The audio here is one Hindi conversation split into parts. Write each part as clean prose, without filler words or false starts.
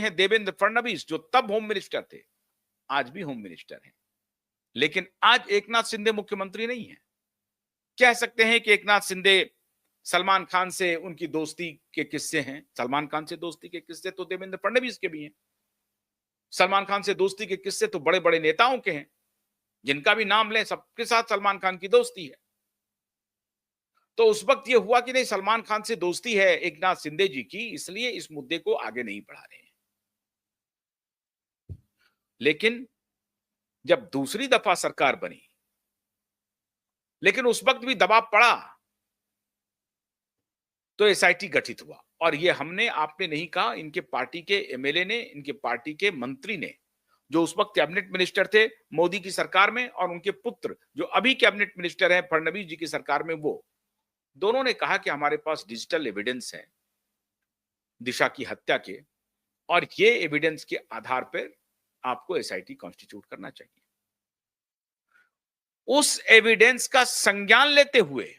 हैं देवेंद्र फडणवीस, जो तब होम मिनिस्टर थे, आज भी होम मिनिस्टर हैं। लेकिन आज एकनाथ शिंदे मुख्यमंत्री नहीं है। कह सकते हैं कि एकनाथ शिंदे सलमान खान से उनकी दोस्ती के किस्से हैं। सलमान खान से दोस्ती के किस्से तो देवेंद्र फडणवीस के भी हैं। सलमान खान से दोस्ती के किस्से तो बड़े-बड़े नेताओं के हैं। जिनका भी नाम लें, सबके साथ सलमान खान की दोस्ती है। तो उस वक्त ये हुआ कि नहीं, सलमान खान से दोस्ती है एकनाथ शिंदे जी की, इसलिए इस मुद्दे को आगे नहीं बढ़ा रहे हैं। लेकिन जब दूसरी दफा सरकार बनी, लेकिन उस वक्त भी दबाव पड़ा, तो एसआईटी गठित हुआ। और ये हमने आपने नहीं कहा, इनके पार्टी के एमएलए ने, इनके पार्टी के मंत्री ने, जो उस वक्त कैबिनेट मिनिस्टर थे मोदी की सरकार में, और उनके पुत्र जो अभी कैबिनेट मिनिस्टर हैं फडणवीस जी की सरकार में, वो दोनों ने कहा कि हमारे पास डिजिटल एविडेंस है दिशा की हत्या के, और ये एविडेंस के आधार पर आपको एसआईटी कॉन्स्टिट्यूट करना चाहिए। उस एविडेंस का संज्ञान लेते हुए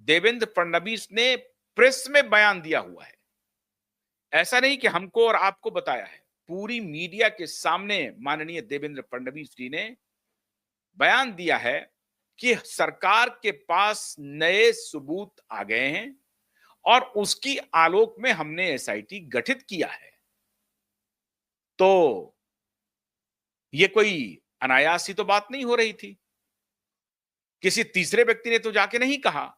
देवेंद्र फडणवीस ने प्रेस में बयान दिया हुआ है। ऐसा नहीं कि हमको और आपको बताया है, पूरी मीडिया के सामने माननीय देवेंद्र फडणवीस जी ने बयान दिया है कि सरकार के पास नए सबूत आ गए हैं और उसकी आलोक में हमने एसआईटी गठित किया है। तो ये कोई अनायास ही तो बात नहीं हो रही थी। किसी तीसरे व्यक्ति ने तो जाके नहीं कहा,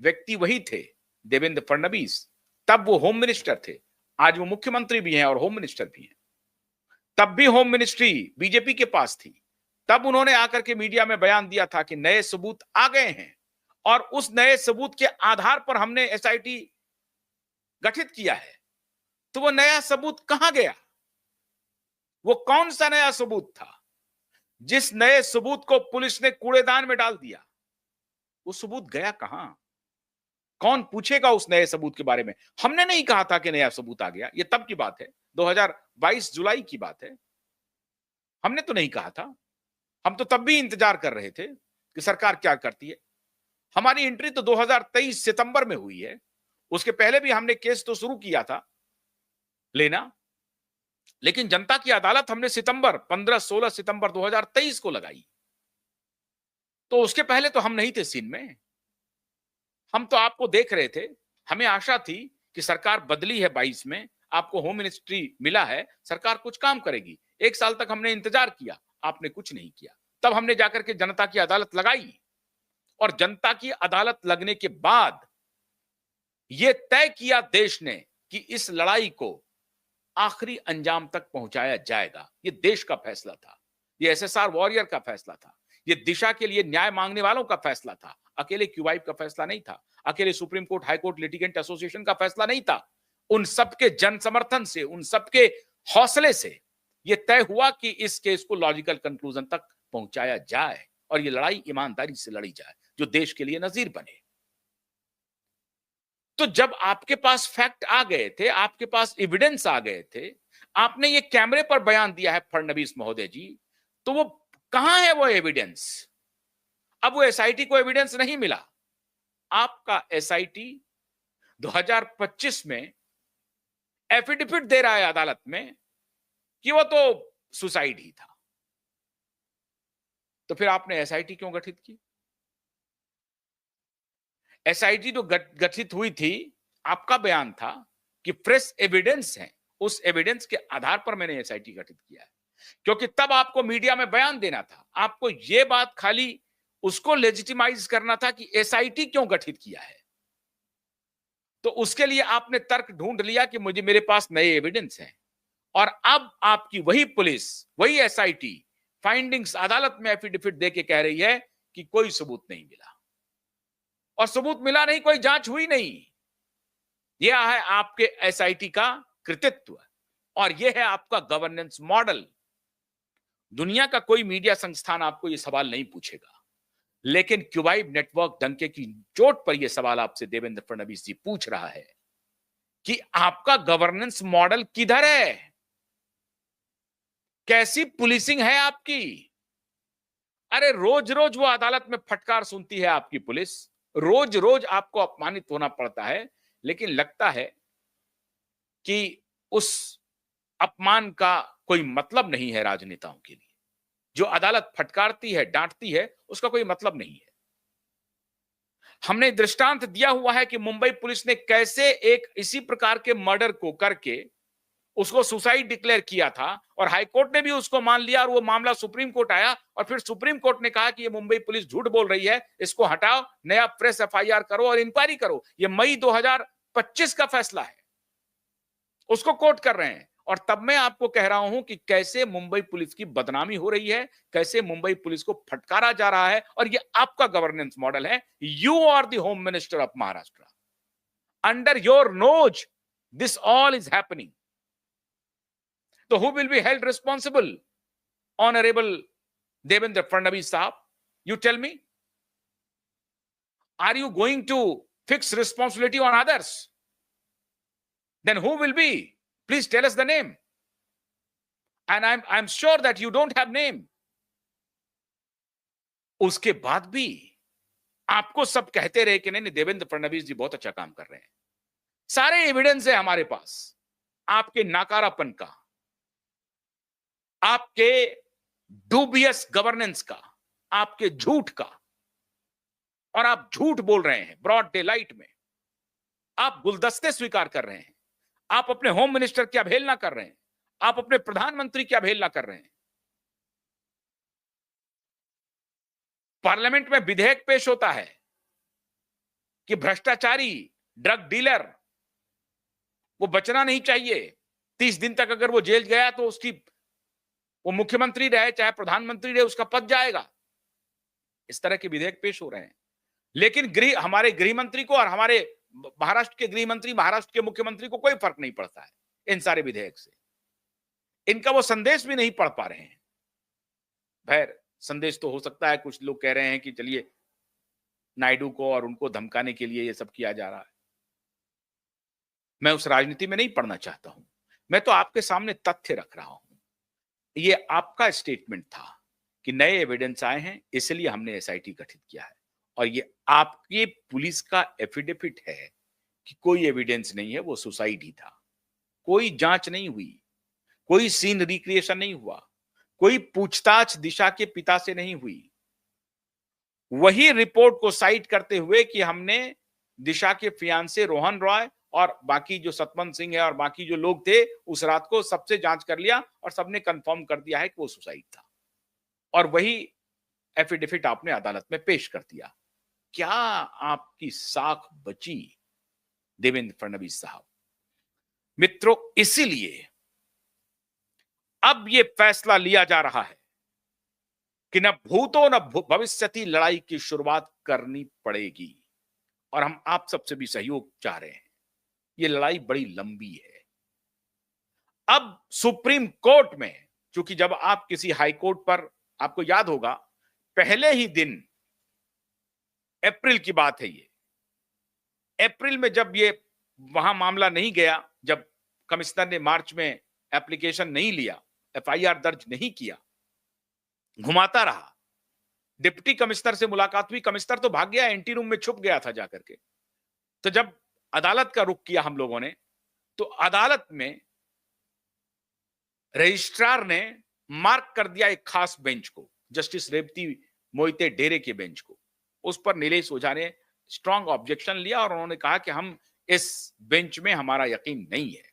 व्यक्ति वही थे देवेंद्र फडणवीस। तब वो होम मिनिस्टर थे, आज वो मुख्यमंत्री भी हैं और होम मिनिस्टर भी हैं। तब भी होम मिनिस्ट्री बीजेपी के पास थी। तब उन्होंने आकर के मीडिया में बयान दिया था कि नए सबूत आ गए हैं और उस नए सबूत के आधार पर हमने एसआईटी गठित किया है। तो वो नया सबूत कहां गया? वो कौन सा नया सबूत था? जिस नए सबूत को पुलिस ने कूड़ेदान में डाल दिया, वो सबूत गया कहां? कौन पूछेगा उस नए सबूत के बारे में? हमने नहीं कहा था कि नया सबूत आ गया, ये तब की बात है, 2022 जुलाई की बात है। हमने तो नहीं कहा था। हम तो तब भी इंतजार कर रहे थे कि सरकार क्या करती है। हमारी एंट्री तो 2023 सितंबर में हुई है। उसके पहले भी हमने केस तो शुरू किया था लेना, लेकिन जनता की अदालत हमने सितंबर 15-16 सितंबर 2023 को लगाई। तो उसके पहले तो हम नहीं थे सीन में। हम तो आपको देख रहे थे। हमें आशा थी कि सरकार बदली है 22 में, आपको होम मिनिस्ट्री मिला है, सरकार कुछ काम करेगी। 1 साल तक हमने इंतजार किया, आपने कुछ नहीं किया। तब हमने जाकर के जनता की अदालत लगाई और जनता की अदालत लगने के बाद यह तय किया देश ने कि इस लड़ाई को आखिरी अंजाम तक पहुंचाया जाएगा। यह देश का फैसला था, यह एसएसआर वॉरियर का फैसला था, यह दिशा के लिए न्याय मांगने वालों का फैसला था। अकेले क्यूबाइब का फैसला नहीं था, अकेले supreme court high court litigant association का फैसला नहीं था। उन सबके जन समर्थन से, उन सबके हौसले से यह तय हुआ कि इस केस को लॉजिकल कंक्लूजन तक पहुंचाया जाए और यह लड़ाई ईमानदारी से लड़ी जाए, जो देश के लिए नजीर बने। तो जब आपके पास फैक्ट आ गए थे, आपके पास एविडेंस आ गए थे, आपने ये कैमरे पर बयान दिया है फडणवीस महोदय जी, तो वो कहां है वो एविडेंस? अब वो एसआईटी को एविडेंस नहीं मिला। आपका एसआईटी 2025 में एफिडेविट दे रहा है अदालत में कि वो तो सुसाइड ही था। तो फिर आपने एसआईटी क्यों गठित की? एसआईटी जो गठित हुई थी, आपका बयान था कि फ्रेश एविडेंस है, उस एविडेंस के आधार पर मैंने एसआईटी गठित किया है। क्योंकि तब आपको मीडिया में बयान देना था, आपको यह बात खाली उसको लेजिटिमाइज करना था कि एसआईटी क्यों गठित किया है। तो उसके लिए आपने तर्क ढूंढ लिया कि मेरे पास नए एविडेंस हैं, और अब आपकी वही पुलिस, वही एसआईटी फाइंडिंग्स अदालत में एफिडेविट देके कह रही है कि कोई सबूत नहीं मिला, और सबूत मिला नहीं, कोई जांच हुई नहीं। यह है आपके एसआईटी का कृतित्व और यह है आपका गवर्नेंस मॉडल। दुनिया का कोई मीडिया संस्थान आपको यह सवाल नहीं पूछेगा, लेकिन क्यूबाइब नेटवर्क डंके की चोट पर यह सवाल आपसे देवेंद्र फडणवीस जी पूछ रहा है कि आपका गवर्नेंस मॉडल किधर है? कैसी पुलिसिंग है आपकी? अरे रोज रोज वो अदालत में फटकार सुनती है आपकी पुलिस, रोज रोज आपको अपमानित होना पड़ता है, लेकिन लगता है कि उस अपमान का कोई मतलब नहीं है राजनेताओं के लिए। जो अदालत फटकारती है, डांटती है, उसका कोई मतलब नहीं है। हमने दृष्टांत दिया हुआ है कि मुंबई पुलिस ने कैसे एक इसी प्रकार के मर्डर को करके उसको सुसाइड डिक्लेयर किया था और हाई कोर्ट ने भी उसको मान लिया और वो मामला सुप्रीम कोर्ट आया और फिर सुप्रीम कोर्ट ने कहा कि ये मुंबई पुलिस झूठ बोल रही है, इसको हटाओ, नया फ्रेश एफआईआर करो और इंक्वायरी करो। ये मई 2025 का फैसला है, उसको कोर्ट कर रहे हैं। और तब मैं आपको कह रहा हूं कि कैसे मुंबई पुलिस की बदनामी हो रही है, कैसे मुंबई पुलिस को फटकारा जा रहा है, और ये आपका गवर्नेंस मॉडल है। You are the home minister of Maharashtra, under your nose this all is happening. So who will be held responsible? Honorable Devendra Fadnavis Sahab, you tell me. Are you going to fix responsibility on others? Then who will be? Please tell us the name. And I'm sure that you don't have name. उसके बाद भी आपको सब कहते रहे कि नहीं, देवेंद्र फडणवीस जी बहुत अच्छा काम कर रहे हैं। सारे एविडेंस है हमारे पास आपके नाकारापन का, आपके डूबियस गवर्नेंस का, आपके झूठ का। और आप झूठ बोल रहे हैं ब्रॉड डे लाइट में। आप गुलदस्ते स्वीकार कर रहे हैं। आप अपने होम मिनिस्टर की अवहेलना कर रहे हैं। आप अपने प्रधानमंत्री की अवहेलना कर रहे हैं। पार्लियामेंट में विधेयक पेश होता है कि भ्रष्टाचारी, ड्रग डीलर वो बचना नहीं चाहिए। 30 दिन तक अगर वो जेल गया तो उसकी, वो मुख्यमंत्री रहे चाहे प्रधानमंत्री रहे, उसका पद जाएगा। इस तरह के विधेयक पेश हो रहे हैं। लेकिन हमारे गृह मंत्री को और हमारे महाराष्ट्र के गृह मंत्री, महाराष्ट्र के मुख्यमंत्री को कोई फर्क नहीं पड़ता है इन सारे विधेयक से। इनका वो संदेश भी नहीं पढ़ पा रहे हैं। खैर, संदेश तो हो सकता है, कुछ लोग कह रहे हैं कि चलिए नायडू को और उनको धमकाने के लिए ये सब किया जा रहा है। मैं उस राजनीति में नहीं पढ़ना चाहता हूं। मैं तो आपके सामने तथ्य रख रहा हूं। ये आपका स्टेटमेंट था कि नए एविडेंस आए हैं इसलिए हमने एसआईटी गठित किया है, और ये आपके पुलिस का एफिडेविट है कि कोई एविडेंस नहीं है, वो सुसाइड ही था। कोई जांच नहीं हुई, कोई सीन रिक्रिएशन नहीं हुआ, कोई पूछताछ दिशा के पिता से नहीं हुई। वही रिपोर्ट को साइट करते हुए कि हमने दिशा के फियांसे रोहन रॉय और बाकी जो सतवंत सिंह है और बाकी जो लोग थे उस रात को सबसे जांच कर लिया और सबने कंफर्म कर दिया है कि वो सुसाइड था, और वही एफिडेविट आपने अदालत में पेश कर दिया। क्या आपकी साख बची देवेंद्र फडणवीस साहब? मित्रों, इसीलिए अब ये फैसला लिया जा रहा है कि न भूतो न भविष्यति लड़ाई की शुरुआत करनी पड़ेगी, और हम आप सबसे भी सहयोग चाह रहे हैं। ये लड़ाई बड़ी लंबी है। अब सुप्रीम कोर्ट में, चूंकि जब आप किसी हाई कोर्ट पर, आपको याद होगा पहले ही दिन, अप्रैल की बात है ये, अप्रैल में जब ये वहां मामला नहीं गया, जब कमिश्नर ने मार्च में एप्लीकेशन नहीं लिया, एफआईआर दर्ज नहीं किया, घुमाता रहा, डिप्टी कमिश्नर से मुलाकात हुई, कमिश्नर तो भाग गया, एंटी रूम में छुप गया था जाकर के। तो जब अदालत का रुख किया हम लोगों ने, तो अदालत में रजिस्ट्रार ने मार्क कर दिया एक खास बेंच को, जस्टिस रेवती मोहिते डेरे के बेंच को। उस पर नीलेश ओझा ने स्ट्रांग ऑब्जेक्शन लिया और उन्होंने कहा कि हम इस बेंच में हमारा यकीन नहीं है।